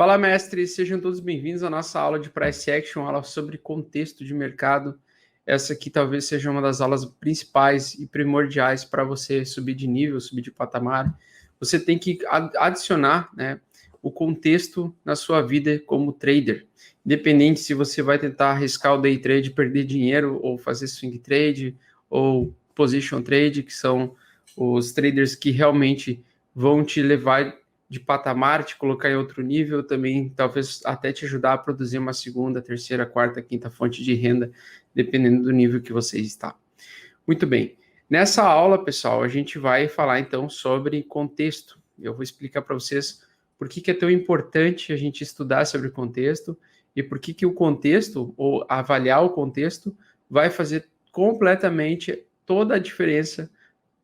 Fala, mestres, sejam todos bem-vindos à nossa aula de Price Action, aula sobre contexto de mercado. Essa aqui talvez seja uma das aulas principais e primordiais para você subir de nível, subir de patamar. Você tem que adicionar, o contexto na sua vida como trader. Independente se você vai tentar arriscar o day trade, perder dinheiro, ou fazer swing trade, ou position trade, que são os traders que realmente vão te levar de patamar, te colocar em outro nível, também talvez até te ajudar a produzir uma segunda, terceira, quarta, quinta fonte de renda, dependendo do nível que você está. Muito bem. Nessa aula, pessoal, a gente vai falar então sobre contexto. Eu vou explicar para vocês por que é tão importante a gente estudar sobre contexto e por que o contexto, ou avaliar o contexto, vai fazer completamente toda a diferença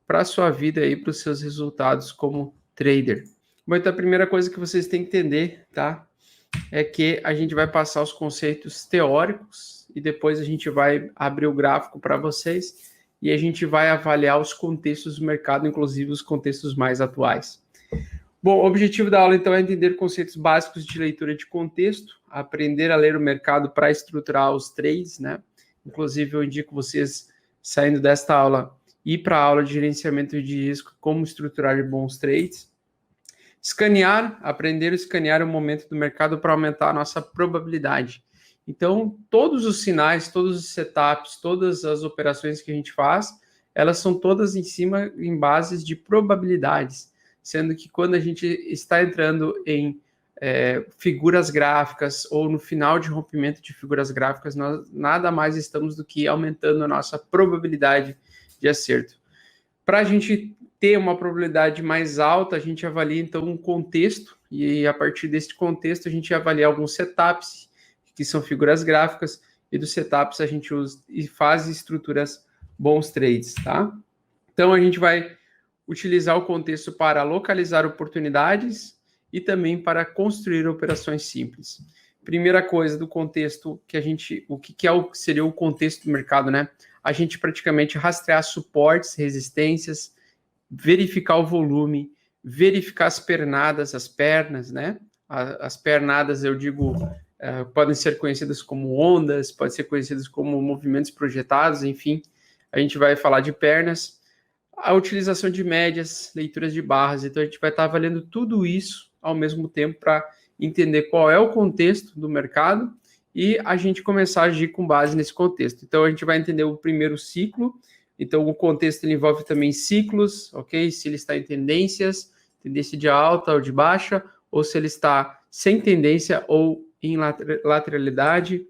para a sua vida e para os seus resultados como trader. Bom, então a primeira coisa que vocês têm que entender, tá? É que a gente vai passar os conceitos teóricos e depois a gente vai abrir o gráfico para vocês e a gente vai avaliar os contextos do mercado, inclusive os contextos mais atuais. Bom, o objetivo da aula, então, é entender conceitos básicos de leitura de contexto, aprender a ler o mercado para estruturar os trades, né? Inclusive, eu indico vocês, saindo desta aula, ir para a aula de gerenciamento de risco, como estruturar bons trades. Escanear, aprender a escanear o momento do mercado para aumentar a nossa probabilidade. Então, todos os sinais, todos os setups, todas as operações que a gente faz, elas são todas em bases de probabilidades, sendo que quando a gente está entrando em figuras gráficas ou no final de rompimento de figuras gráficas, nós nada mais estamos do que aumentando a nossa probabilidade de acerto. Para a gente ter uma probabilidade mais alta, a gente avalia então um contexto, e a partir desse contexto a gente avalia alguns setups, que são figuras gráficas, e dos setups a gente usa e faz estruturas bons trades, tá? Então a gente vai utilizar o contexto para localizar oportunidades e também para construir operações simples. Primeira coisa do contexto que seria o contexto do mercado, né? A gente praticamente rastrear suportes, resistências, verificar o volume, verificar as pernas, né? As pernadas, eu digo, podem ser conhecidas como ondas, podem ser conhecidas como movimentos projetados, enfim, a gente vai falar de pernas, a utilização de médias, leituras de barras, então a gente vai estar avaliando tudo isso ao mesmo tempo para entender qual é o contexto do mercado e a gente começar a agir com base nesse contexto. Então a gente vai entender o primeiro ciclo. Então, o contexto ele envolve também ciclos, ok? Se ele está em tendência de alta ou de baixa, ou se ele está sem tendência ou em lateralidade.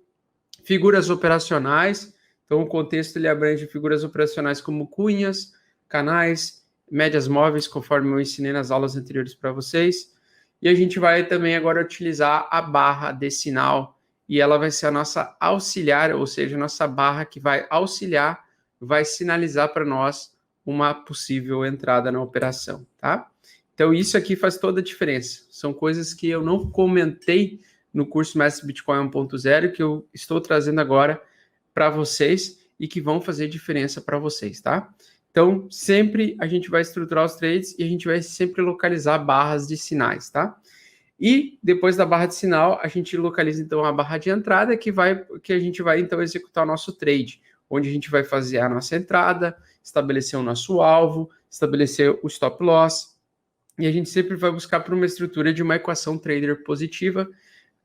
Figuras operacionais. Então, o contexto ele abrange figuras operacionais como cunhas, canais, médias móveis, conforme eu ensinei nas aulas anteriores para vocês. E a gente vai também agora utilizar a barra de sinal, e ela vai ser a nossa auxiliar, ou seja, a nossa barra que vai auxiliar, vai sinalizar para nós uma possível entrada na operação, tá? Então, isso aqui faz toda a diferença. São coisas que eu não comentei no curso Mestre Bitcoin 1.0, que eu estou trazendo agora para vocês e que vão fazer diferença para vocês, tá? Então, sempre a gente vai estruturar os trades e a gente vai sempre localizar barras de sinais, tá? E depois da barra de sinal, a gente localiza, então, a barra de entrada que a gente vai, então, executar o nosso trade, onde a gente vai fazer a nossa entrada, estabelecer o nosso alvo, estabelecer o stop loss, e a gente sempre vai buscar por uma estrutura de uma equação trader positiva,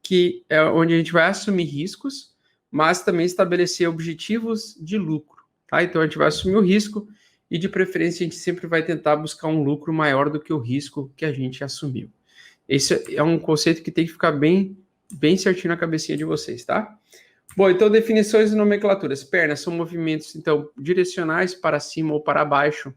que é onde a gente vai assumir riscos, mas também estabelecer objetivos de lucro, tá? Então a gente vai assumir o risco e de preferência a gente sempre vai tentar buscar um lucro maior do que o risco que a gente assumiu. Esse é um conceito que tem que ficar bem certinho na cabecinha de vocês, tá? Bom, então definições e nomenclaturas. Pernas são movimentos, então, direcionais para cima ou para baixo.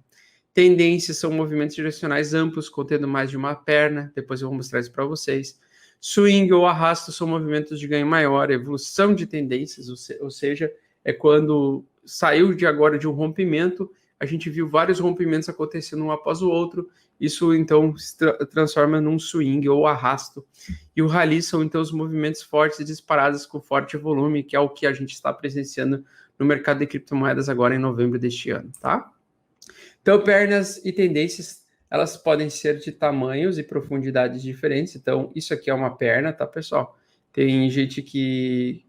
Tendências são movimentos direcionais amplos, contendo mais de uma perna. Depois eu vou mostrar isso para vocês. Swing ou arrasto são movimentos de ganho maior. Evolução de tendências, ou seja, é quando saiu agora de um rompimento, a gente viu vários rompimentos acontecendo um após o outro. Isso, então, se transforma num swing ou arrasto. E o rally são, então, os movimentos fortes e disparados com forte volume, que é o que a gente está presenciando no mercado de criptomoedas agora em novembro deste ano, tá? Então, pernas e tendências, elas podem ser de tamanhos e profundidades diferentes. Então, isso aqui é uma perna, tá, pessoal? Tem gente que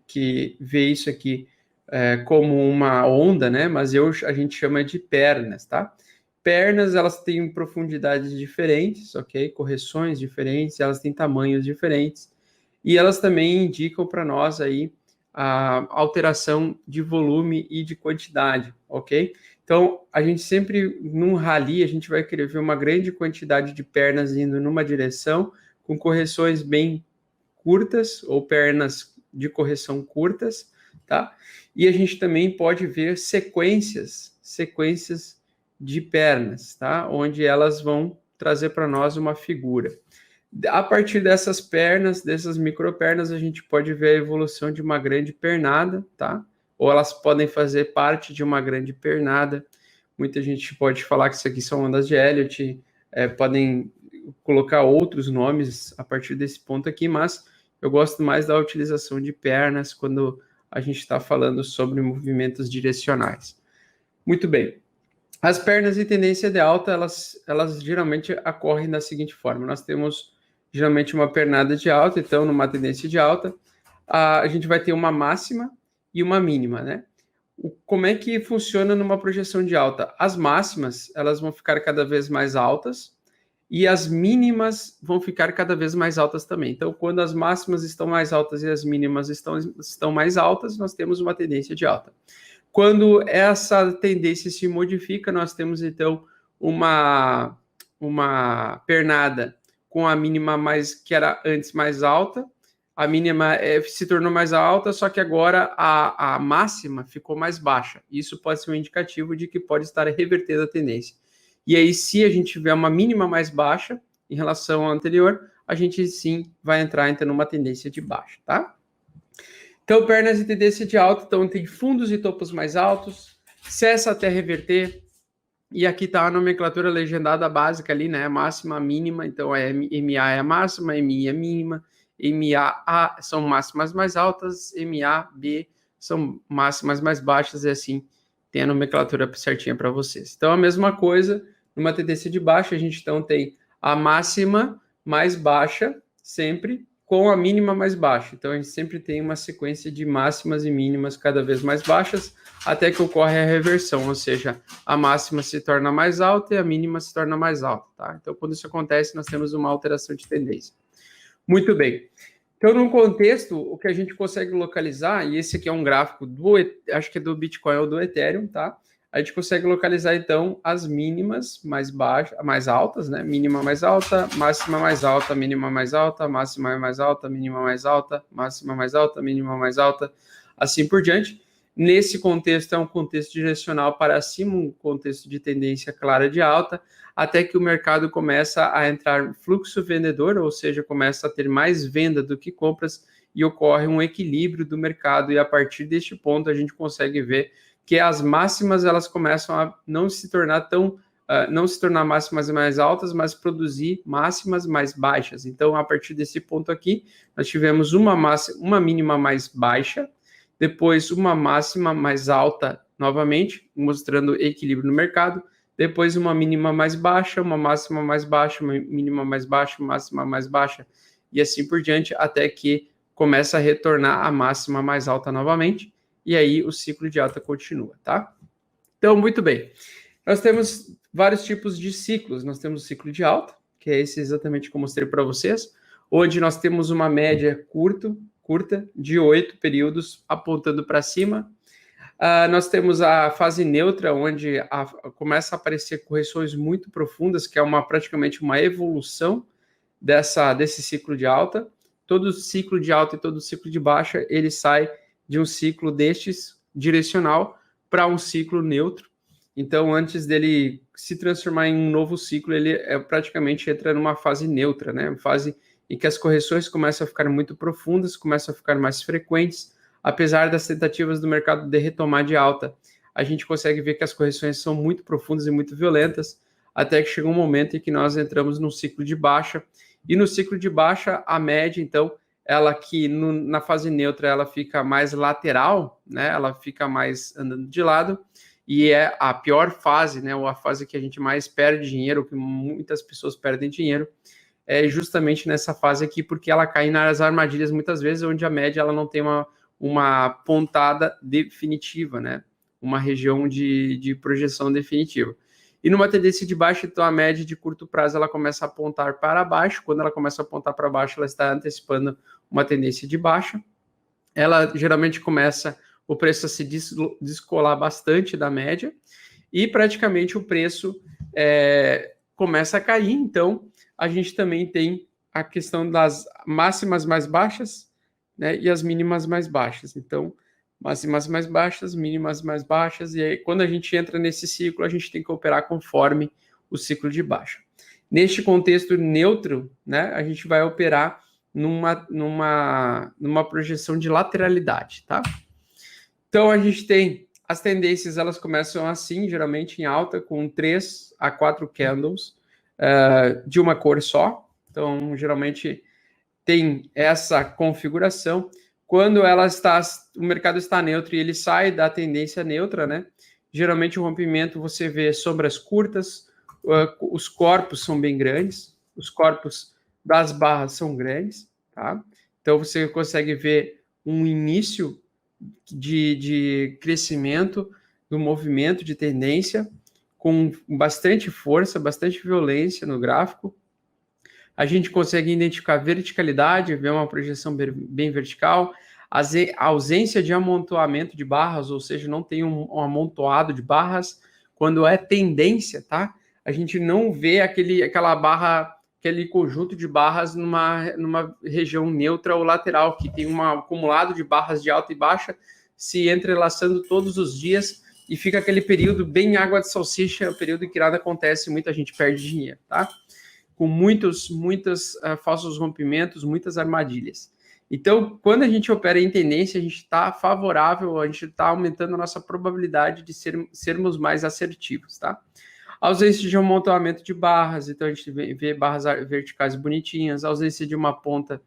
vê isso aqui como uma onda, né? Mas a gente chama de pernas, tá? Pernas, elas têm profundidades diferentes, ok? Correções diferentes, elas têm tamanhos diferentes. E elas também indicam para nós aí a alteração de volume e de quantidade, ok? Então, a gente sempre, num rally, a gente vai querer ver uma grande quantidade de pernas indo numa direção, com correções bem curtas, ou pernas de correção curtas, tá? E a gente também pode ver sequências de pernas, tá? Onde elas vão trazer para nós uma figura. A partir dessas pernas, dessas micropernas, a gente pode ver a evolução de uma grande pernada, tá? Ou elas podem fazer parte de uma grande pernada. Muita gente pode falar que isso aqui são ondas de Elliott, podem colocar outros nomes a partir desse ponto aqui, mas eu gosto mais da utilização de pernas quando a gente está falando sobre movimentos direcionais. Muito bem. As pernas de tendência de alta, elas geralmente ocorrem da seguinte forma. Nós temos geralmente uma pernada de alta, então numa tendência de alta, a gente vai ter uma máxima e uma mínima, né? Como é que funciona numa projeção de alta? As máximas, elas vão ficar cada vez mais altas e as mínimas vão ficar cada vez mais altas também. Então, quando as máximas estão mais altas e as mínimas estão mais altas, nós temos uma tendência de alta. Quando essa tendência se modifica, nós temos, então, uma pernada com a mínima que era antes mais alta, a mínima se tornou mais alta, só que agora a máxima ficou mais baixa. Isso pode ser um indicativo de que pode estar revertendo a tendência. E aí, se a gente tiver uma mínima mais baixa em relação ao anterior, a gente sim vai entrar então numa tendência de baixa, tá? Então, pernas de tendência de alta, então tem fundos e topos mais altos, cessa até reverter, e aqui está a nomenclatura legendada básica ali, né? Máxima, mínima, então MA é a máxima, MI é a mínima, MAA são máximas mais altas, MAB são máximas mais baixas, e assim tem a nomenclatura certinha para vocês. Então, a mesma coisa, numa tendência de baixa, a gente então tem a máxima mais baixa, sempre, com a mínima mais baixa. Então, a gente sempre tem uma sequência de máximas e mínimas cada vez mais baixas, até que ocorre a reversão, ou seja, a máxima se torna mais alta e a mínima se torna mais alta, tá? Então, quando isso acontece, nós temos uma alteração de tendência. Muito bem. Então, num contexto, o que a gente consegue localizar, e esse aqui é um gráfico acho que é do Bitcoin ou do Ethereum, tá? A gente consegue localizar, então, as mínimas mais baixas, mais altas, né? Mínima mais alta, máxima mais alta, mínima mais alta, máxima mais alta, mínima mais alta, máxima mais alta, mínima mais alta, assim por diante. Nesse contexto, é um contexto direcional para cima, um contexto de tendência clara de alta, até que o mercado começa a entrar fluxo vendedor, ou seja, começa a ter mais venda do que compras, e ocorre um equilíbrio do mercado, e a partir deste ponto a gente consegue ver que as máximas elas começam a não se tornar máximas mais altas, mas produzir máximas mais baixas. Então, a partir desse ponto aqui, nós tivemos uma mínima mais baixa, depois uma máxima mais alta novamente, mostrando equilíbrio no mercado, depois uma mínima mais baixa, uma máxima mais baixa, uma mínima mais baixa, uma máxima mais baixa, e assim por diante, até que começa a retornar a máxima mais alta novamente, e aí o ciclo de alta continua, tá? Então, muito bem. Nós temos vários tipos de ciclos. Nós temos o ciclo de alta, que é esse exatamente que eu mostrei para vocês, onde nós temos uma média curta de 8 períodos apontando para cima. Nós temos a fase neutra, onde começa a aparecer correções muito profundas, que é praticamente uma evolução desse ciclo de alta. Todo ciclo de alta e todo ciclo de baixa, ele sai de um ciclo destes direcional para um ciclo neutro. Então, antes dele se transformar em um novo ciclo, ele praticamente entra numa fase neutra, né? Uma fase em que as correções começam a ficar muito profundas, começam a ficar mais frequentes, apesar das tentativas do mercado de retomar de alta. A gente consegue ver que as correções são muito profundas e muito violentas, até que chega um momento em que nós entramos num ciclo de baixa, e no ciclo de baixa, a média, então, ela que na fase neutra ela fica mais lateral, né? Ela fica mais andando de lado, e é a pior fase, né, ou a fase que a gente mais perde dinheiro, que muitas pessoas perdem dinheiro, é justamente nessa fase aqui, porque ela cai nas armadilhas muitas vezes, onde a média ela não tem uma pontada definitiva, né, uma região de projeção definitiva. E numa tendência de baixa, então a média de curto prazo ela começa a apontar para baixo. Quando ela começa a apontar para baixo, ela está antecipando uma tendência de baixa. Ela geralmente começa o preço a se descolar bastante da média e praticamente o preço começa a cair. Então a gente também tem a questão das máximas mais baixas, né, e as mínimas mais baixas. Então máximas mais baixas, mínimas mais baixas, e aí quando a gente entra nesse ciclo, a gente tem que operar conforme o ciclo de baixa. Neste contexto neutro, né, a gente vai operar numa projeção de lateralidade, tá? Então a gente tem as tendências, elas começam assim, geralmente em alta, com 3 a 4 candles de uma cor só. Então, geralmente tem essa configuração. Quando o mercado está neutro e ele sai da tendência neutra, né? Geralmente o rompimento você vê sombras curtas, os corpos são bem grandes, os corpos das barras são grandes, tá? Então você consegue ver um início de crescimento do movimento de tendência com bastante força, bastante violência no gráfico. A gente consegue identificar verticalidade, ver uma projeção bem vertical, a ausência de amontoamento de barras, ou seja, não tem um amontoado de barras. Quando é tendência, tá? A gente não vê aquela barra, aquele conjunto de barras numa região neutra ou lateral, que tem um acumulado de barras de alta e baixa se entrelaçando todos os dias e fica aquele período bem água de salsicha, o período em que nada acontece e muita gente perde dinheiro, tá? Com muitos falsos rompimentos, muitas armadilhas. Então, quando a gente opera em tendência, a gente está favorável, a gente está aumentando a nossa probabilidade de sermos mais assertivos, tá? Ausência de amontoamento de barras, então a gente vê barras verticais bonitinhas, ausência de uma ponta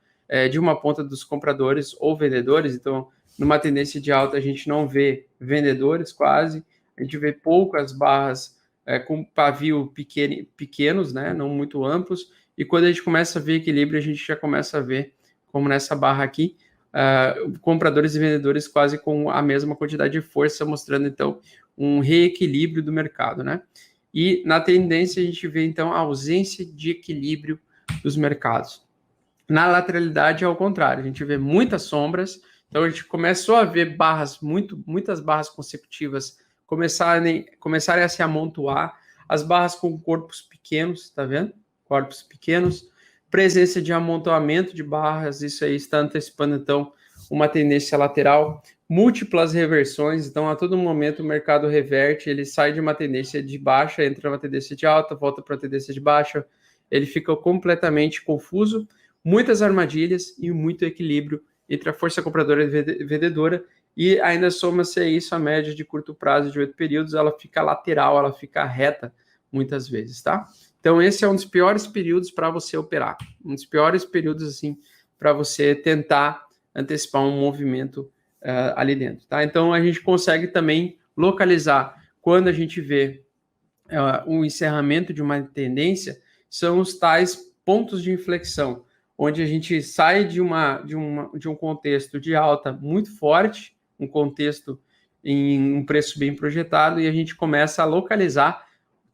dos compradores ou vendedores, então numa tendência de alta a gente não vê vendedores quase, a gente vê poucas barras com pavio pequenos, né, não muito amplos, e quando a gente começa a ver equilíbrio, a gente já começa a ver, como nessa barra aqui, compradores e vendedores quase com a mesma quantidade de força, mostrando, então, um reequilíbrio do mercado, né? E na tendência a gente vê, então, a ausência de equilíbrio dos mercados. Na lateralidade, ao contrário, a gente vê muitas sombras, então a gente começou a ver muitas barras consecutivas começarem a se amontoar, as barras com corpos pequenos, tá vendo? Corpos pequenos, presença de amontoamento de barras, isso aí está antecipando, então, uma tendência lateral, múltiplas reversões, então, a todo momento o mercado reverte, ele sai de uma tendência de baixa, entra numa tendência de alta, volta para a tendência de baixa, ele fica completamente confuso, muitas armadilhas e muito equilíbrio entre a força compradora e vendedora, e ainda soma-se a isso a média de curto prazo de 8 períodos, ela fica lateral, ela fica reta muitas vezes, tá? Então esse é um dos piores períodos para você operar, um dos piores períodos assim para você tentar antecipar um movimento ali dentro, tá? Então a gente consegue também localizar quando a gente vê o encerramento de uma tendência, são os tais pontos de inflexão, onde a gente sai de um contexto de alta muito forte, um contexto em um preço bem projetado, e a gente começa a localizar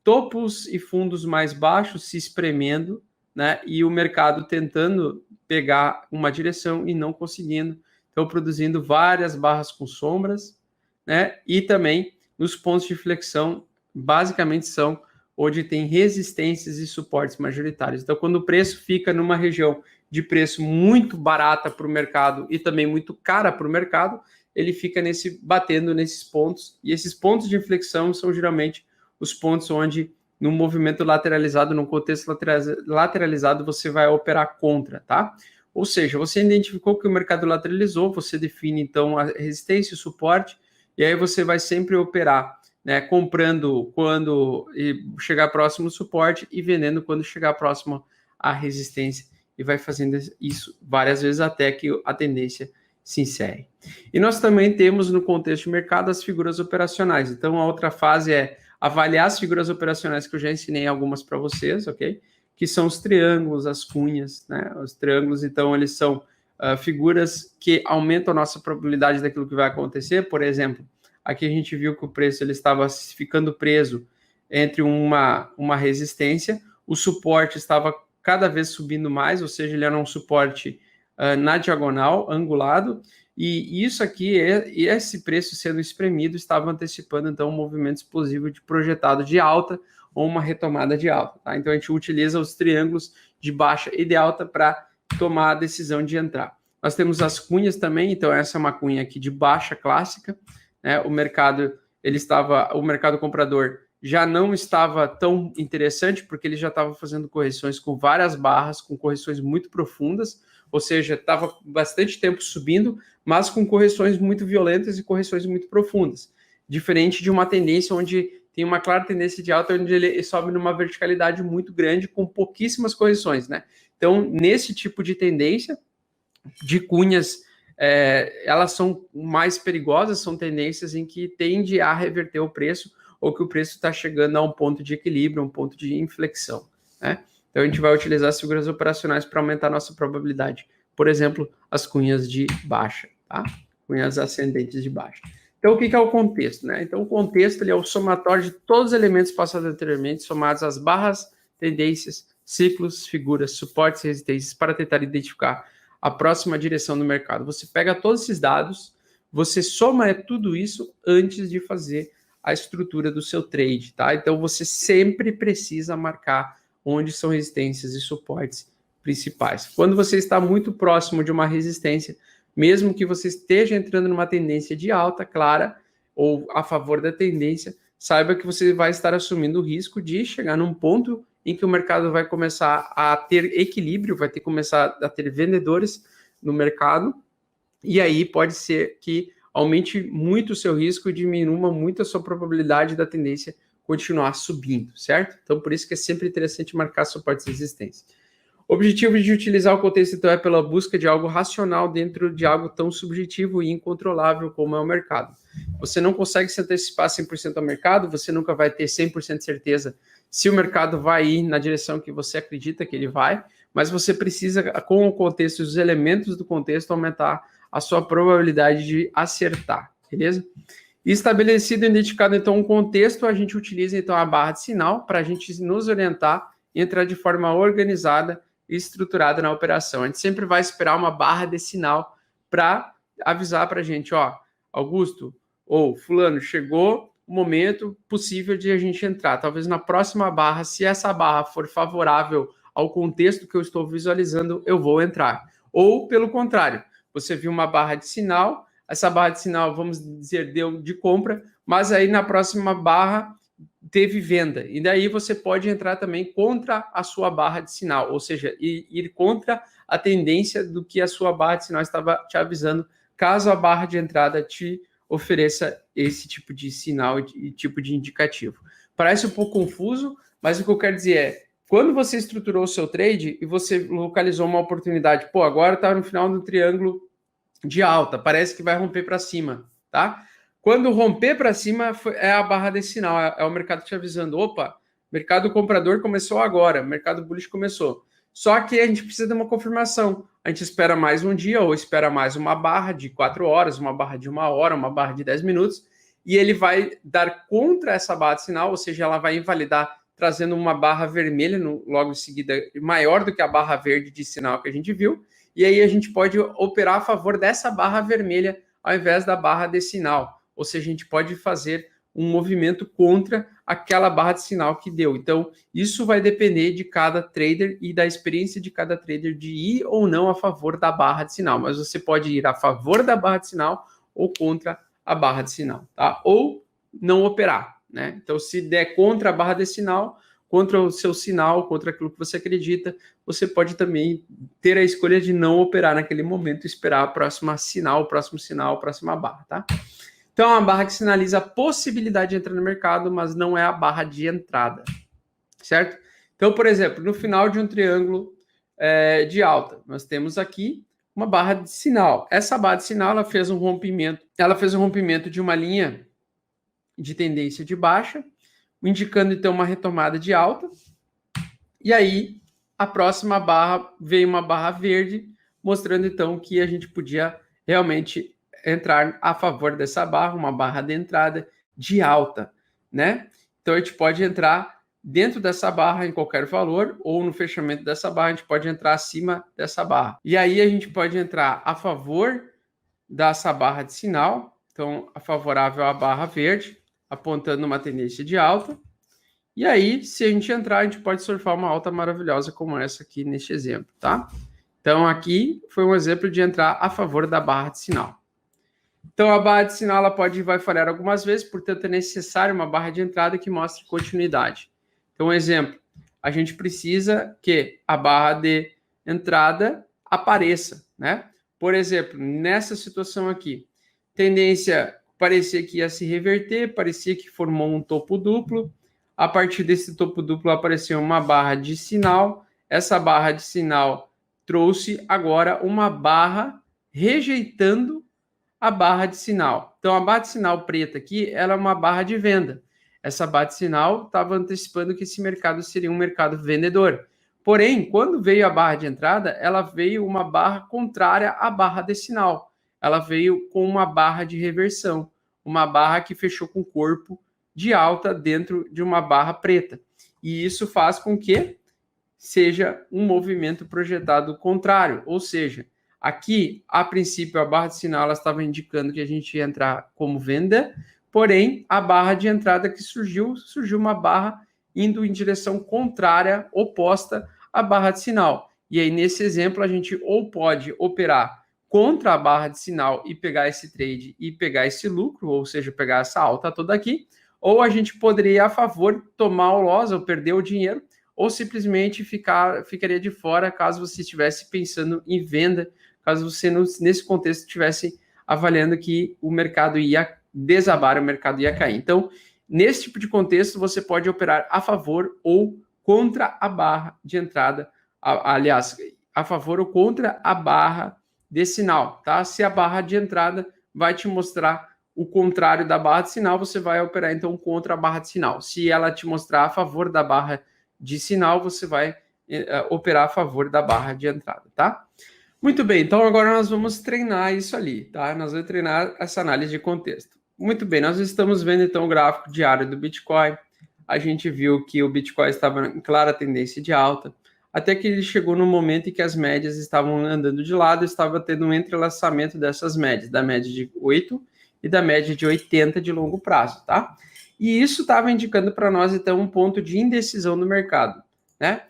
topos e fundos mais baixos se espremendo, né? E o mercado tentando pegar uma direção e não conseguindo. Então, produzindo várias barras com sombras, né? E também nos pontos de flexão, basicamente são onde tem resistências e suportes majoritários. Então, quando o preço fica numa região de preço muito barata para o mercado e também muito cara para o mercado, ele fica batendo nesses pontos, e esses pontos de inflexão são geralmente os pontos onde, no movimento lateralizado, no contexto lateralizado, você vai operar contra, tá? Ou seja, você identificou que o mercado lateralizou, você define, então, a resistência e o suporte, e aí você vai sempre operar, né, comprando quando chegar próximo ao suporte e vendendo quando chegar próximo à resistência, e vai fazendo isso várias vezes até que a tendência se encerre. E nós também temos no contexto de mercado as figuras operacionais. Então, a outra fase é avaliar as figuras operacionais que eu já ensinei algumas para vocês, ok? Que são os triângulos, as cunhas, né? Os triângulos, então, eles são figuras que aumentam a nossa probabilidade daquilo que vai acontecer. Por exemplo, aqui a gente viu que o preço ele estava ficando preso entre uma resistência, o suporte estava cada vez subindo mais, ou seja, ele era um suporte na diagonal, angulado, e isso aqui, esse preço sendo espremido, estava antecipando, então, um movimento explosivo de projetado de alta ou uma retomada de alta. Tá? Então, a gente utiliza os triângulos de baixa e de alta para tomar a decisão de entrar. Nós temos as cunhas também, então essa é uma cunha aqui de baixa clássica, né? O mercado comprador já não estava tão interessante, porque ele já estava fazendo correções com várias barras, com correções muito profundas, ou seja, estava bastante tempo subindo, mas com correções muito violentas e correções muito profundas. Diferente de uma tendência onde tem uma clara tendência de alta, onde ele sobe numa verticalidade muito grande, com pouquíssimas correções, né? Então, nesse tipo de tendência, de cunhas, elas são mais perigosas, são tendências em que tende a reverter o preço, ou que o preço está chegando a um ponto de equilíbrio, um ponto de inflexão, né? Então, a gente vai utilizar as figuras operacionais para aumentar a nossa probabilidade. Por exemplo, as cunhas de baixa, tá? Cunhas ascendentes de baixa. Então, o que é o contexto, né? Então, o contexto ele é o somatório de todos os elementos passados anteriormente, somados às barras, tendências, ciclos, figuras, suportes e resistências, para tentar identificar a próxima direção do mercado. Você pega todos esses dados, você soma tudo isso antes de fazer a estrutura do seu trade, tá? Então, você sempre precisa marcar onde são resistências e suportes principais. Quando você está muito próximo de uma resistência, mesmo que você esteja entrando numa tendência de alta, clara, ou a favor da tendência, saiba que você vai estar assumindo o risco de chegar num ponto em que o mercado vai começar a ter equilíbrio, vai ter que começar a ter vendedores no mercado, e aí pode ser que aumente muito o seu risco e diminua muito a sua probabilidade da tendência continuar subindo, certo? Então, por isso que é sempre interessante marcar suportes e resistência. O objetivo de utilizar o contexto, então, é pela busca de algo racional dentro de algo tão subjetivo e incontrolável como é o mercado. Você não consegue se antecipar 100% ao mercado, você nunca vai ter 100% de certeza se o mercado vai ir na direção que você acredita que ele vai, mas você precisa, com o contexto e os elementos do contexto, aumentar a sua probabilidade de acertar, beleza? Estabelecido e identificado, então, um contexto, a gente utiliza, então, a barra de sinal para a gente nos orientar e entrar de forma organizada e estruturada na operação. A gente sempre vai esperar uma barra de sinal para avisar para a gente, ó, Augusto ou fulano, chegou o momento possível de a gente entrar. Talvez na próxima barra, se essa barra for favorável ao contexto que eu estou visualizando, eu vou entrar. Ou, pelo contrário, você viu uma barra de sinal, essa barra de sinal, vamos dizer, deu de compra, mas aí na próxima barra teve venda. E daí você pode entrar também contra a sua barra de sinal, ou seja, ir contra a tendência do que a sua barra de sinal estava te avisando, caso a barra de entrada te ofereça esse tipo de sinal e tipo de indicativo. Parece um pouco confuso, mas o que eu quero dizer é, quando você estruturou o seu trade e você localizou uma oportunidade, pô, agora está no final do triângulo de alta, parece que vai romper para cima, tá? Quando romper para cima é a barra desse sinal, é o mercado te avisando, opa, mercado comprador começou agora, mercado bullish começou. Só que a gente precisa de uma confirmação. A gente espera mais um dia ou espera mais uma barra de 4 horas, uma barra de 1 hora, uma barra de 10 minutos, e ele vai dar contra essa barra de sinal, ou seja, ela vai invalidar, trazendo uma barra vermelha logo em seguida, maior do que a barra verde de sinal que a gente viu, e aí a gente pode operar a favor dessa barra vermelha ao invés da barra de sinal. Ou seja, a gente pode fazer um movimento contra aquela barra de sinal que deu. Então, isso vai depender de cada trader e da experiência de cada trader de ir ou não a favor da barra de sinal. Mas você pode ir a favor da barra de sinal ou contra a barra de sinal, tá? Ou não operar, né? Então, se der contra a barra de sinal, contra o seu sinal, contra aquilo que você acredita, você pode também ter a escolha de não operar naquele momento, esperar a próxima sinal, o próximo sinal, a próxima barra, tá? Então, é uma barra que sinaliza a possibilidade de entrar no mercado, mas não é a barra de entrada, certo? Então, por exemplo, no final de um triângulo de alta, nós temos aqui uma barra de sinal. Essa barra de sinal ela fez um rompimento de uma linha de tendência de baixa, indicando então uma retomada de alta. E aí a próxima barra veio uma barra verde, mostrando então que a gente podia realmente entrar a favor dessa barra, uma barra de entrada de alta, né? Então a gente pode entrar dentro dessa barra em qualquer valor, ou no fechamento dessa barra, a gente pode entrar acima dessa barra. E aí a gente pode entrar a favor dessa barra de sinal, então a favorável à barra verde, apontando uma tendência de alta. E aí, se a gente entrar, a gente pode surfar uma alta maravilhosa como essa aqui neste exemplo, tá? Então aqui foi um exemplo de entrar a favor da barra de sinal. Então, a barra de sinal ela vai falhar algumas vezes, portanto, é necessário uma barra de entrada que mostre continuidade. Então, um exemplo, a gente precisa que a barra de entrada apareça, né? Por exemplo, nessa situação aqui, tendência parecia que ia se reverter, parecia que formou um topo duplo. A partir desse topo duplo apareceu uma barra de sinal. Essa barra de sinal trouxe agora uma barra rejeitando a barra de sinal. Então, a barra de sinal preta aqui, ela é uma barra de venda. Essa barra de sinal estava antecipando que esse mercado seria um mercado vendedor. Porém, quando veio a barra de entrada, ela veio uma barra contrária à barra de sinal. Ela veio com uma barra de reversão, uma barra que fechou com corpo de alta dentro de uma barra preta. E isso faz com que seja um movimento projetado contrário, ou seja, aqui, a princípio, a barra de sinal ela estava indicando que a gente ia entrar como venda, porém, a barra de entrada que surgiu uma barra indo em direção contrária, oposta à barra de sinal. E aí, nesse exemplo, a gente ou pode operar contra a barra de sinal e pegar esse trade e pegar esse lucro, ou seja, pegar essa alta toda aqui, ou a gente poderia, a favor, tomar o loss ou perder o dinheiro, ou simplesmente ficaria de fora caso você estivesse pensando em venda, caso você, nesse contexto, estivesse avaliando que o mercado ia desabar, o mercado ia cair. Então, nesse tipo de contexto, você pode operar a favor ou contra a barra de entrada, aliás, a favor ou contra a barra de sinal, tá? Se a barra de entrada vai te mostrar o contrário da barra de sinal, você vai operar, então, contra a barra de sinal. Se ela te mostrar a favor da barra de sinal, você vai operar a favor da barra de entrada, tá? Muito bem, então agora nós vamos treinar isso ali, tá? Nós vamos treinar essa análise de contexto. Muito bem, nós estamos vendo então o gráfico diário do Bitcoin. A gente viu que o Bitcoin estava em clara tendência de alta, até que ele chegou no momento em que as médias estavam andando de lado, estava tendo um entrelaçamento dessas médias, da média de 8 e da média de 80 de longo prazo, tá? E isso estava indicando para nós, então, um ponto de indecisão no mercado, né?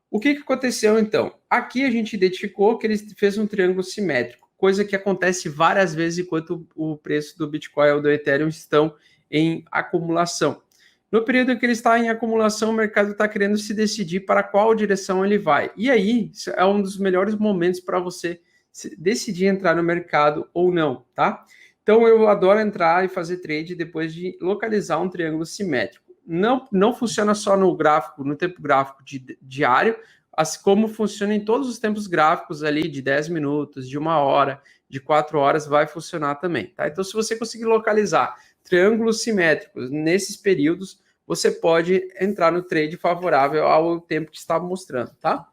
O que aconteceu, então? Aqui a gente identificou que ele fez um triângulo simétrico, coisa que acontece várias vezes enquanto o preço do Bitcoin ou do Ethereum estão em acumulação. No período em que ele está em acumulação, o mercado está querendo se decidir para qual direção ele vai. E aí, é um dos melhores momentos para você decidir entrar no mercado ou não, tá? Então, eu adoro entrar e fazer trade depois de localizar um triângulo simétrico. Não funciona só no gráfico, no tempo gráfico diário, assim como funciona em todos os tempos gráficos ali de 10 minutos, de 1 hora, de 4 horas, vai funcionar também, tá? Então, se você conseguir localizar triângulos simétricos nesses períodos, você pode entrar no trade favorável ao tempo que está mostrando, tá?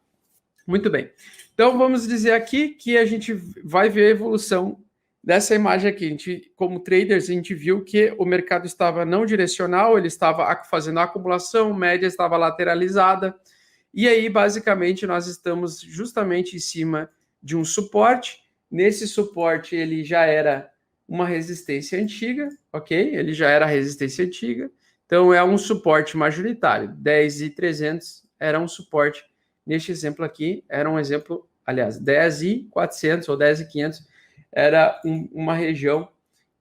Muito bem. Então, vamos dizer aqui que a gente vai ver a evolução dessa imagem aqui. A gente, como traders, a gente viu que o mercado estava não direcional, ele estava fazendo a acumulação, média estava lateralizada, e aí, basicamente, nós estamos justamente em cima de um suporte. Nesse suporte, ele já era uma resistência antiga, ok? Ele já era resistência antiga, então é um suporte majoritário. 10.300 era um suporte, neste exemplo aqui, era um exemplo, aliás, 10.400 ou 10.500 era uma região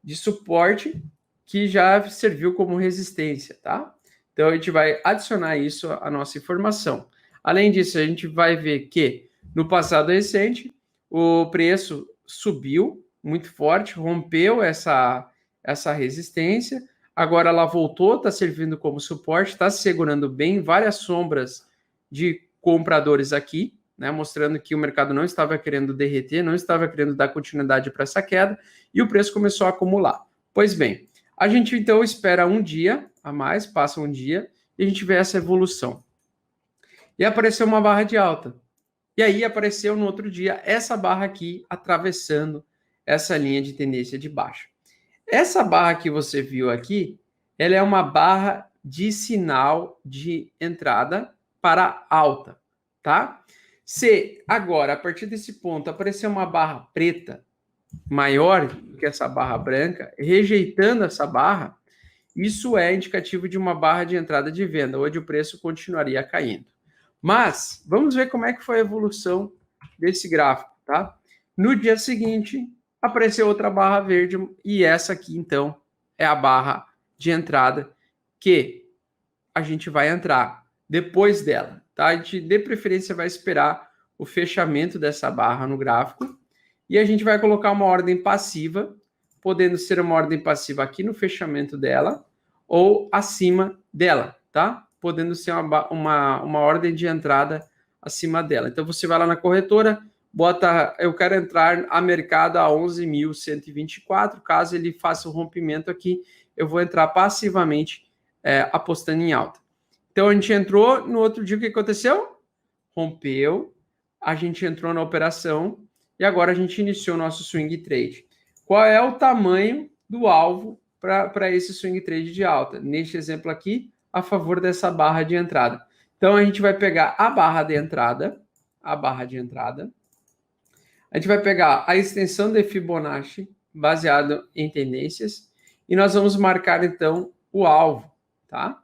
de suporte que já serviu como resistência, tá? Então, a gente vai adicionar isso à nossa informação. Além disso, a gente vai ver que no passado recente, o preço subiu muito forte, rompeu essa resistência, agora ela voltou, está servindo como suporte, está segurando bem, várias sombras de compradores aqui, né, mostrando que o mercado não estava querendo derreter, não estava querendo dar continuidade para essa queda, e o preço começou a acumular. Pois bem, a gente então espera um dia a mais, passa um dia, e a gente vê essa evolução. E apareceu uma barra de alta. E aí apareceu no outro dia essa barra aqui atravessando essa linha de tendência de baixa. Essa barra que você viu aqui, ela é uma barra de sinal de entrada para alta, tá? Se agora, a partir desse ponto, aparecer uma barra preta maior que essa barra branca, rejeitando essa barra, isso é indicativo de uma barra de entrada de venda, onde o preço continuaria caindo. Mas, vamos ver como é que foi a evolução desse gráfico, tá? No dia seguinte, apareceu outra barra verde, e essa aqui, então, é a barra de entrada que a gente vai entrar depois dela, tá? A gente, de preferência, vai esperar o fechamento dessa barra no gráfico, e a gente vai colocar uma ordem passiva, podendo ser uma ordem passiva aqui no fechamento dela, ou acima dela, tá? Podendo ser uma ordem de entrada acima dela. Então, você vai lá na corretora, bota, eu quero entrar a mercado a 11.124, caso ele faça o rompimento aqui, eu vou entrar passivamente apostando em alta. Então, a gente entrou, no outro dia o que aconteceu? Rompeu, a gente entrou na operação e agora a gente iniciou o nosso swing trade. Qual é o tamanho do alvo para esse swing trade de alta? Neste exemplo aqui, a favor dessa barra de entrada. Então, a gente vai pegar a barra de entrada, a gente vai pegar a extensão de Fibonacci, baseado em tendências, e nós vamos marcar, então, o alvo, tá?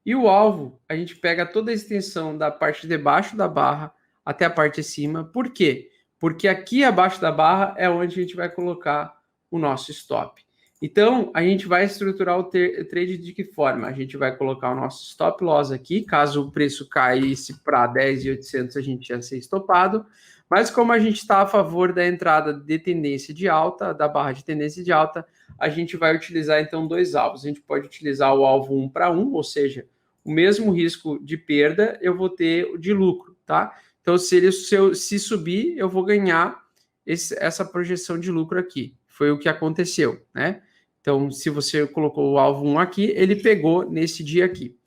E o alvo, a gente pega toda a extensão da parte de baixo da barra até a parte de cima. Por quê? Porque aqui abaixo da barra é onde a gente vai colocar o nosso stop. Então, a gente vai estruturar o trade de que forma? A gente vai colocar o nosso stop loss aqui, caso o preço caísse para 10.800, a gente ia ser estopado. Mas como a gente está a favor da entrada de tendência de alta, da barra de tendência de alta, a gente vai utilizar, então, dois alvos. A gente pode utilizar o alvo 1 para 1, ou seja, o mesmo risco de perda, eu vou ter de lucro, tá? Então, se subir, eu vou ganhar essa projeção de lucro aqui. Foi o que aconteceu, né? Então, se você colocou o alvo 1 aqui, ele pegou nesse dia aqui.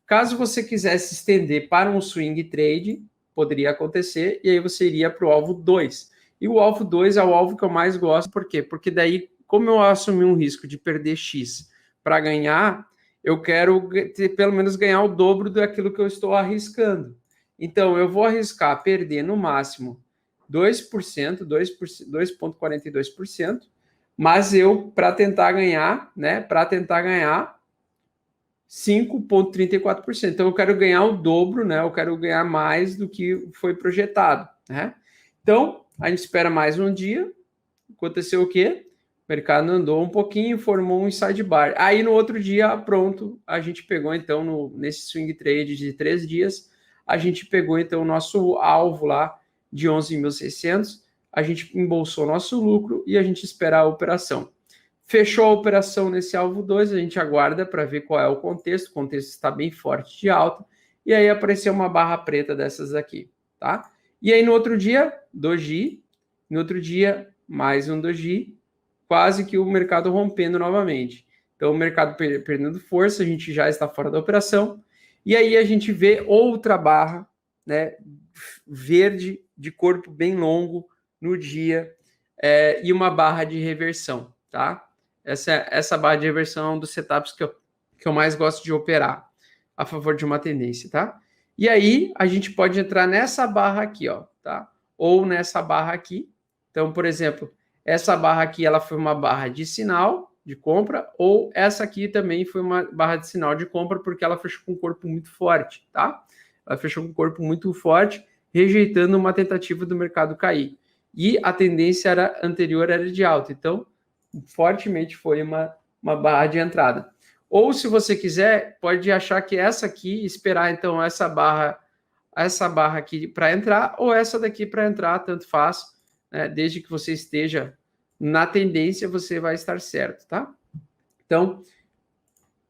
Caso você quisesse estender para um swing trade, poderia acontecer, e aí você iria para o alvo 2. E o alvo 2 é o alvo que eu mais gosto, por quê? Porque daí, como eu assumi um risco de perder X para ganhar, eu quero pelo menos ganhar o dobro daquilo que eu estou arriscando. Então, eu vou arriscar perder no máximo 2%, 2,42%, mas eu, para tentar ganhar, né, 5,34%. Então, eu quero ganhar o dobro, né, eu quero ganhar mais do que foi projetado, né? Então, a gente espera mais um dia. Aconteceu o quê? O mercado andou um pouquinho, formou um inside bar. Aí, no outro dia, pronto, a gente pegou, então, nesse swing trade de 3 dias, a gente pegou, então, o nosso alvo lá de 11.600, a gente embolsou nosso lucro e a gente espera a operação. Fechou a operação nesse alvo 2, a gente aguarda para ver qual é o contexto está bem forte de alta, e aí apareceu uma barra preta dessas aqui, tá? E aí no outro dia, doji, no outro dia, mais um doji, quase que o mercado rompendo novamente. Então o mercado perdendo força, a gente já está fora da operação, e aí a gente vê outra barra, né, verde, de corpo bem longo no dia, e uma barra de reversão, tá? Essa barra de reversão é um dos setups que eu mais gosto de operar a favor de uma tendência, tá? E aí, a gente pode entrar nessa barra aqui, ó, tá? Ou nessa barra aqui. Então, por exemplo, essa barra aqui, ela foi uma barra de sinal de compra, ou essa aqui também foi uma barra de sinal de compra, porque ela fechou com um corpo muito forte, tá? Ela fechou com um corpo muito forte, rejeitando uma tentativa do mercado cair. E a tendência anterior era de alta, então fortemente foi uma barra de entrada. Ou se você quiser, pode achar que essa aqui, esperar então essa barra aqui para entrar, ou essa daqui para entrar, tanto faz, né? Desde que você esteja na tendência, você vai estar certo, tá? Então,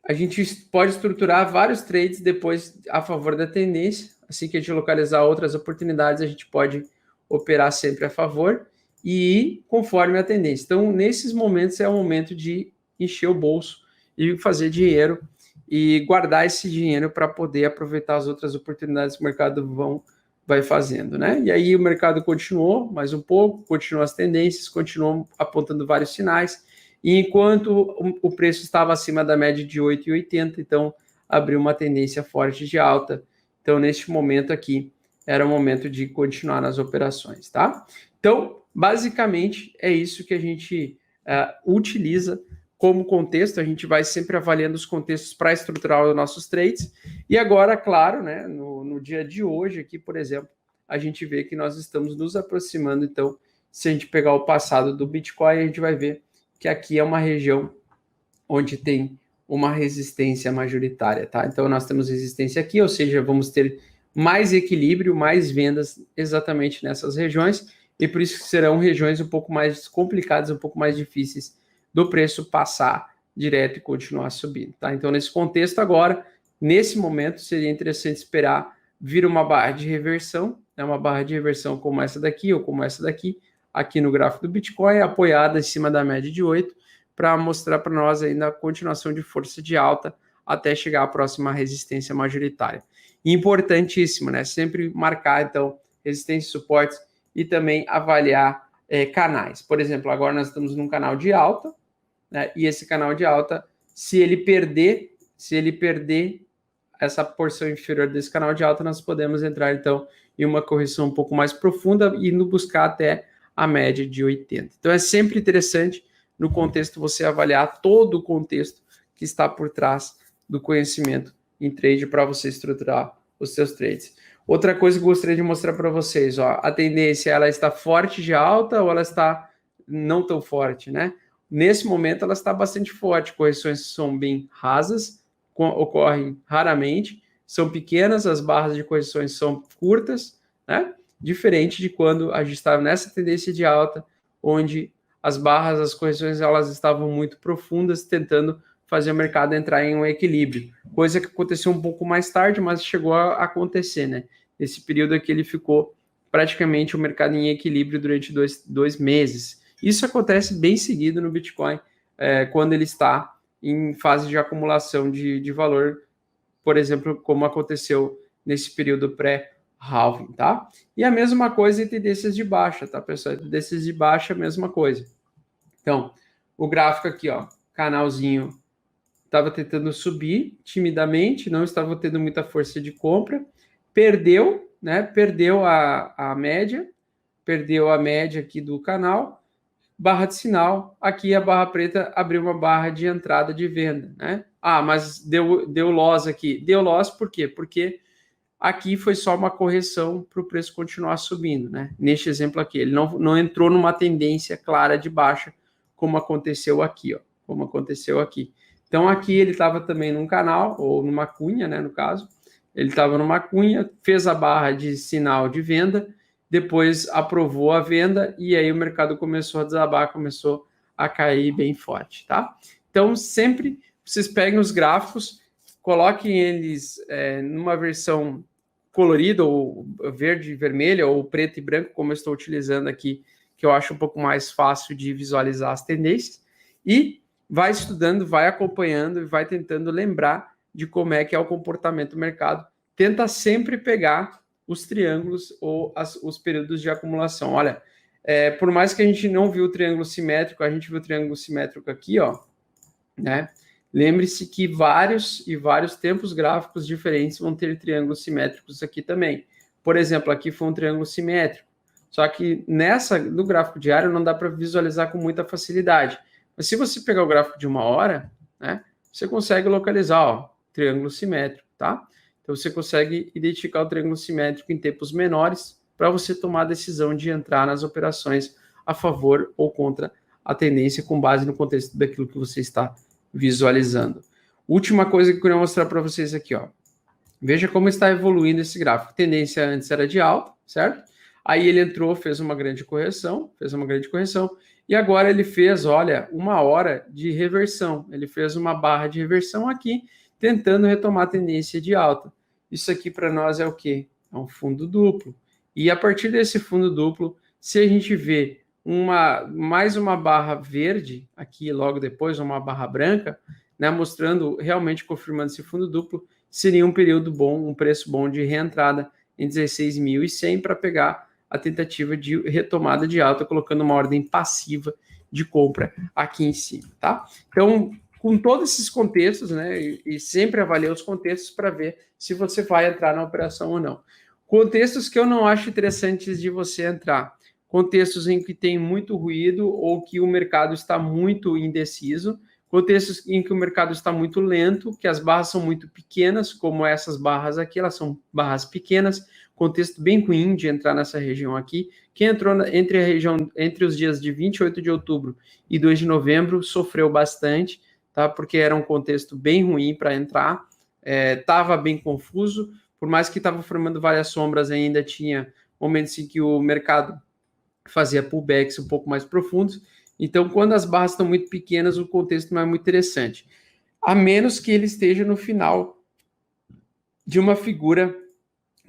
a gente pode estruturar vários trades depois a favor da tendência. Assim que a gente localizar outras oportunidades, a gente pode operar sempre a favor e ir conforme a tendência. Então, nesses momentos é o momento de encher o bolso e fazer dinheiro e guardar esse dinheiro para poder aproveitar as outras oportunidades que o mercado vai fazendo, né? E aí o mercado continuou mais um pouco, continuou as tendências, continuou apontando vários sinais, e enquanto o preço estava acima da média de 8,80, então abriu uma tendência forte de alta. Então, neste momento aqui, era o momento de continuar nas operações, tá? Então, basicamente, é isso que a gente utiliza como contexto. A gente vai sempre avaliando os contextos para estruturar os nossos trades. E agora, claro, né, no dia de hoje aqui, por exemplo, a gente vê que nós estamos nos aproximando. Então, se a gente pegar o passado do Bitcoin, a gente vai ver que aqui é uma região onde tem uma resistência majoritária, tá? Então, nós temos resistência aqui, ou seja, vamos ter mais equilíbrio, mais vendas exatamente nessas regiões, e por isso serão regiões um pouco mais complicadas, um pouco mais difíceis do preço passar direto e continuar subindo, tá? Então, nesse contexto agora, nesse momento, seria interessante esperar vir uma barra de reversão, né? Uma barra de reversão como essa daqui ou como essa daqui, aqui no gráfico do Bitcoin, apoiada em cima da média de 8, para mostrar para nós ainda a continuação de força de alta até chegar à próxima resistência majoritária. Importantíssimo, né? Sempre marcar, então, resistência e suportes e também avaliar canais. Por exemplo, agora nós estamos num canal de alta, né? E esse canal de alta, se ele perder essa porção inferior desse canal de alta, nós podemos entrar, então, em uma correção um pouco mais profunda, indo buscar até a média de 80. Então, é sempre interessante, no contexto, você avaliar todo o contexto que está por trás do conhecimento em trade para você estruturar os seus trades. Outra coisa que eu gostaria de mostrar para vocês, ó, a tendência, ela está forte de alta ou ela está não tão forte, né? Nesse momento, ela está bastante forte, correções são bem rasas, ocorrem raramente, são pequenas, as barras de correções são curtas, né? Diferente de quando a gente estava nessa tendência de alta, onde as barras, as correções, elas estavam muito profundas, tentando fazer o mercado entrar em um equilíbrio. Coisa que aconteceu um pouco mais tarde, mas chegou a acontecer, né? Nesse período aqui ele ficou praticamente o mercado em equilíbrio durante dois meses. Isso acontece bem seguido no Bitcoin, quando ele está em fase de acumulação de valor, por exemplo, como aconteceu nesse período pré-halving, tá? E a mesma coisa em tendências de baixa, tá, pessoal? Tendências de baixa, a mesma coisa. Então, o gráfico aqui, ó, canalzinho, estava tentando subir timidamente, não estava tendo muita força de compra, perdeu, né? Perdeu a média aqui do canal, barra de sinal, aqui a barra preta abriu uma barra de entrada de venda, né? Ah, mas deu loss aqui. Deu loss por quê? Porque aqui foi só uma correção para o preço continuar subindo, né? Neste exemplo aqui, ele não entrou numa tendência clara de baixa, como aconteceu aqui, ó. Como aconteceu aqui. Então, aqui ele estava também num canal, ou numa cunha, né, no caso. Ele estava numa cunha, fez a barra de sinal de venda, depois aprovou a venda, e aí o mercado começou a desabar, começou a cair bem forte, tá? Então, sempre vocês peguem os gráficos, coloquem eles numa versão colorida, ou verde e vermelha, ou preto e branco, como eu estou utilizando aqui, que eu acho um pouco mais fácil de visualizar as tendências, e vai estudando, vai acompanhando e vai tentando lembrar de como é que é o comportamento do mercado. Tenta sempre pegar os triângulos ou os períodos de acumulação. Olha, por mais que a gente não viu o triângulo simétrico, a gente viu o triângulo simétrico aqui, ó, né? Lembre-se que vários tempos gráficos diferentes vão ter triângulos simétricos aqui também. Por exemplo, aqui foi um triângulo simétrico. Só que no gráfico diário não dá para visualizar com muita facilidade. Mas se você pegar o gráfico de 1 hora, né, você consegue localizar, ó, triângulo simétrico, tá? Então você consegue identificar o triângulo simétrico em tempos menores para você tomar a decisão de entrar nas operações a favor ou contra a tendência com base no contexto daquilo que você está visualizando. Última coisa que eu queria mostrar para vocês aqui, ó. Veja como está evoluindo esse gráfico. A tendência antes era de alta, certo? Aí ele entrou, fez uma grande correção, e agora ele fez, olha, 1 hora de reversão. Ele fez uma barra de reversão aqui, tentando retomar a tendência de alta. Isso aqui para nós é o quê? É um fundo duplo. E a partir desse fundo duplo, se a gente vê mais uma barra verde aqui logo depois, uma barra branca, né, mostrando, realmente confirmando esse fundo duplo, seria um período bom, um preço bom de reentrada em 16.100 para pegar a tentativa de retomada de alta, colocando uma ordem passiva de compra aqui em cima, tá? Então, com todos esses contextos, né, e sempre avaliar os contextos para ver se você vai entrar na operação ou não. Contextos que eu não acho interessantes de você entrar. Contextos em que tem muito ruído ou que o mercado está muito indeciso, contextos em que o mercado está muito lento, que as barras são muito pequenas, como essas barras aqui, elas são barras pequenas, contexto bem ruim de entrar nessa região aqui. Quem entrou entre os dias de 28 de outubro e 2 de novembro sofreu bastante, tá? Porque era um contexto bem ruim para entrar, estava bem confuso, por mais que estava formando várias sombras, ainda tinha momentos em que o mercado fazia pullbacks um pouco mais profundos. Então, quando as barras estão muito pequenas, o contexto não é muito interessante. A menos que ele esteja no final de uma figura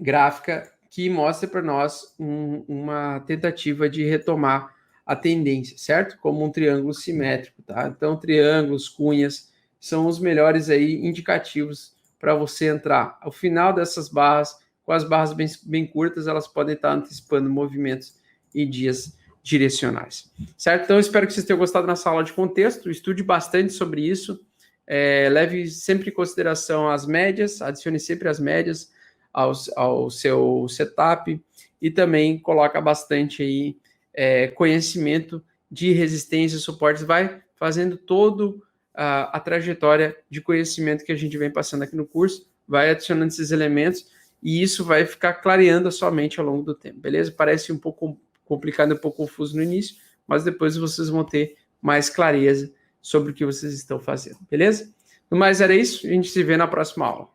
gráfica que mostre para nós uma tentativa de retomar a tendência, certo? Como um triângulo simétrico, tá? Então, triângulos, cunhas, são os melhores aí indicativos para você entrar. Ao final dessas barras, com as barras bem curtas, elas podem estar antecipando movimentos e dias direcionais, certo? Então, espero que vocês tenham gostado dessa aula de contexto, estude bastante sobre isso, leve sempre em consideração as médias, adicione sempre as médias ao seu setup e também coloca bastante aí conhecimento de resistência e suportes, vai fazendo todo a trajetória de conhecimento que a gente vem passando aqui no curso, vai adicionando esses elementos e isso vai ficar clareando a sua mente ao longo do tempo, beleza? Parece um pouco complicado, um pouco confuso no início, mas depois vocês vão ter mais clareza sobre o que vocês estão fazendo, beleza? No mais era isso, a gente se vê na próxima aula.